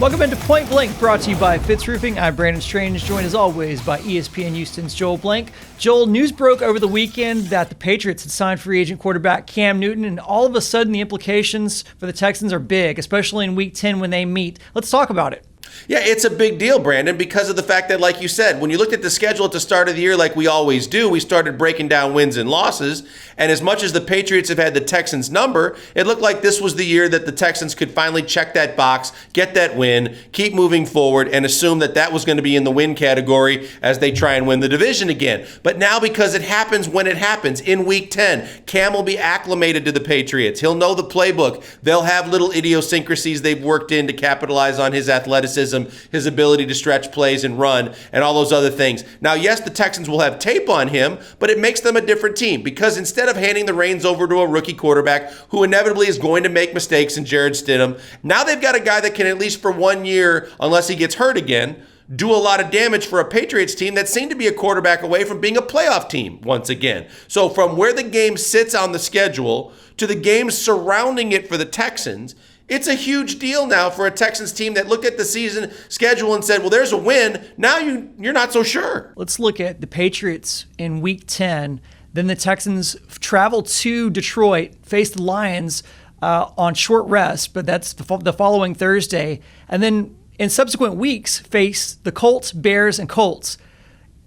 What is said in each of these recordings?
Welcome into Point Blank, brought to you by Fitz Roofing. I'm Brandon Strange, joined as always by ESPN Houston's Joel Blank. Joel, news broke over the weekend that the Patriots had signed free agent quarterback Cam Newton, and all of a sudden the implications for the Texans are big, especially in Week 10 when they meet. Let's talk about it. Yeah, it's a big deal, Brandon, because of the fact that, like you said, when you looked at the schedule at the start of the year, like we always do, we started breaking down wins and losses. And as much as the Patriots have had the Texans' number, it looked like this was the year that the Texans could finally check that box, get that win, keep moving forward, and assume that that was going to be in the win category as they try and win the division again. But now, because it happens when it happens, in Week 10, Cam will be acclimated to the Patriots. He'll know the playbook. They'll have little idiosyncrasies they've worked in to capitalize on his athleticism, his ability to stretch plays and run, and all those other things. Now, yes, the Texans will have tape on him, but it makes them a different team because instead of handing the reins over to a rookie quarterback who inevitably is going to make mistakes in Jarrett Stidham, now they've got a guy that can, at least for 1 year, unless he gets hurt again, do a lot of damage for a Patriots team that seemed to be a quarterback away from being a playoff team once again. So from where the game sits on the schedule to the games surrounding it for the Texans, it's a huge deal now for a Texans team that looked at the season schedule and said, well, there's a win. Now you're not so sure. Let's look at the Patriots in Week 10. Then the Texans travel to Detroit, face the Lions on short rest, but that's the following Thursday. And then in subsequent weeks, face the Colts, Bears, and Colts.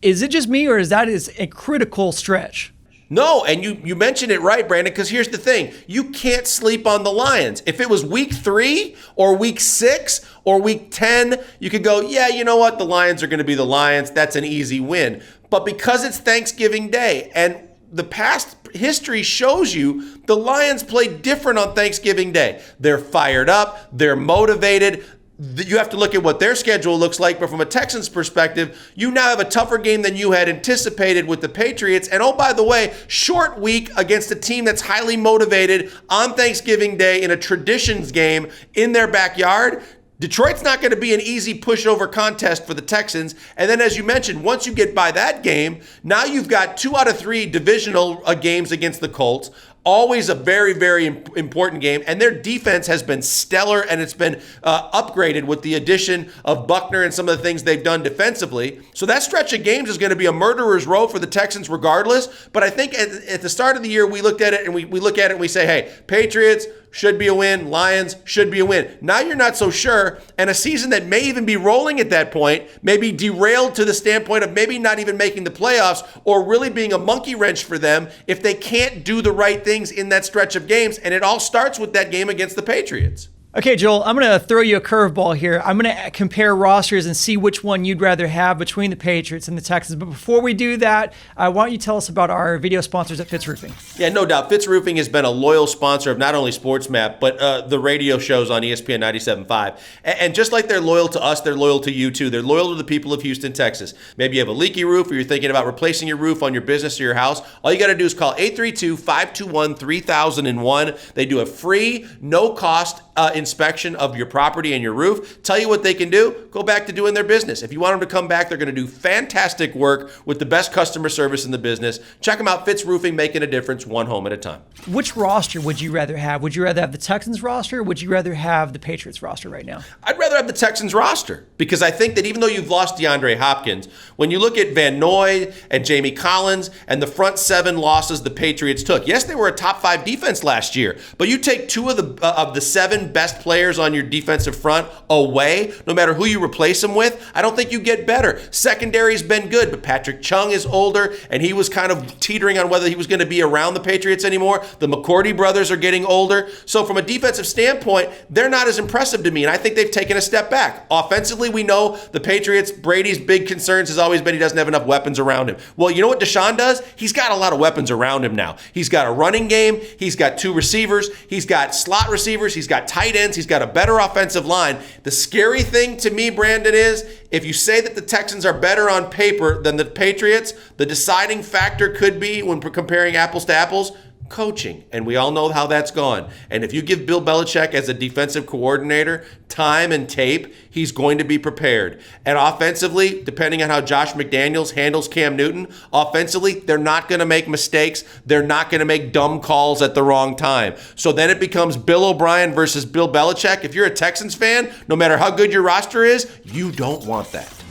Is it just me, or is that a critical stretch? No, and you mentioned it right, Brandon, because here's the thing. You can't sleep on the Lions. If it was Week 3 or Week 6 or Week 10, you could go, yeah, you know what? The Lions are going to be the Lions. That's an easy win. But because it's Thanksgiving Day, and the past history shows you the Lions play different on Thanksgiving Day. They're fired up. They're motivated. You have to look at what their schedule looks like, but from a Texans perspective, you now have a tougher game than you had anticipated with the Patriots. And oh, by the way, short week against a team that's highly motivated on Thanksgiving Day in a traditions game in their backyard. Detroit's not going to be an easy pushover contest for the Texans. And then, as you mentioned, once you get by that game, now you've got 2 out of 3 divisional games against the Colts. Always a very, very important game. And their defense has been stellar, and it's been upgraded with the addition of Buckner and some of the things they've done defensively. So that stretch of games is going to be a murderer's row for the Texans regardless. But I think at the start of the year, we looked at it and we look at it and we say, hey, Patriots should be a win. Lions should be a win. Now you're not so sure, and a season that may even be rolling at that point may be derailed to the standpoint of maybe not even making the playoffs or really being a monkey wrench for them if they can't do the right things in that stretch of games, and it all starts with that game against the Patriots. Okay, Joel, I'm going to throw you a curveball here. I'm going to compare rosters and see which one you'd rather have between the Patriots and the Texans. But before we do that, why don't you tell us about our video sponsors at Fitz Roofing? Yeah, no doubt. Fitz Roofing has been a loyal sponsor of not only SportsMap, but the radio shows on ESPN 97.5. And just like they're loyal to us, they're loyal to you too. They're loyal to the people of Houston, Texas. Maybe you have a leaky roof or you're thinking about replacing your roof on your business or your house. All you got to do is call 832-521-3001. They do a free, no-cost inspection of your property and your roof. Tell you what they can do, go back to doing their business. If you want them to come back, they're going to do fantastic work with the best customer service in the business. Check them out, Fitz Roofing, making a difference one home at a time. Which roster would you rather have? Would you rather have the Texans roster, or would you rather have the Patriots roster right now? I'd rather have the Texans roster because I think that even though you've lost DeAndre Hopkins, when you look at Van Noy and Jamie Collins and the front 7 losses the Patriots took, yes, they were a top 5 defense last year, but you take 2 of the 7 best players on your defensive front away, no matter who you replace them with, I don't think you get better. Secondary's been good, but Patrick Chung is older, and he was kind of teetering on whether he was going to be around the Patriots anymore. The McCourty brothers are getting older. So from a defensive standpoint, they're not as impressive to me, and I think they've taken a step back. Offensively, we know the Patriots, Brady's big concerns has always been he doesn't have enough weapons around him. Well, you know what Deshaun does? He's got a lot of weapons around him now. He's got a running game. He's got 2 receivers. He's got slot receivers. He's got tight ends. He's got a better offensive line. The scary thing to me, Brandon, is if you say that the Texans are better on paper than the Patriots, the deciding factor could be when comparing apples to apples, coaching. And we all know how that's gone. And if you give Bill Belichick as a defensive coordinator time and tape, he's going to be prepared. And offensively, depending on how Josh McDaniels handles Cam Newton, offensively, they're not going to make mistakes. They're not going to make dumb calls at the wrong time. So then it becomes Bill O'Brien versus Bill Belichick. If you're a Texans fan, no matter how good your roster is, you don't want that.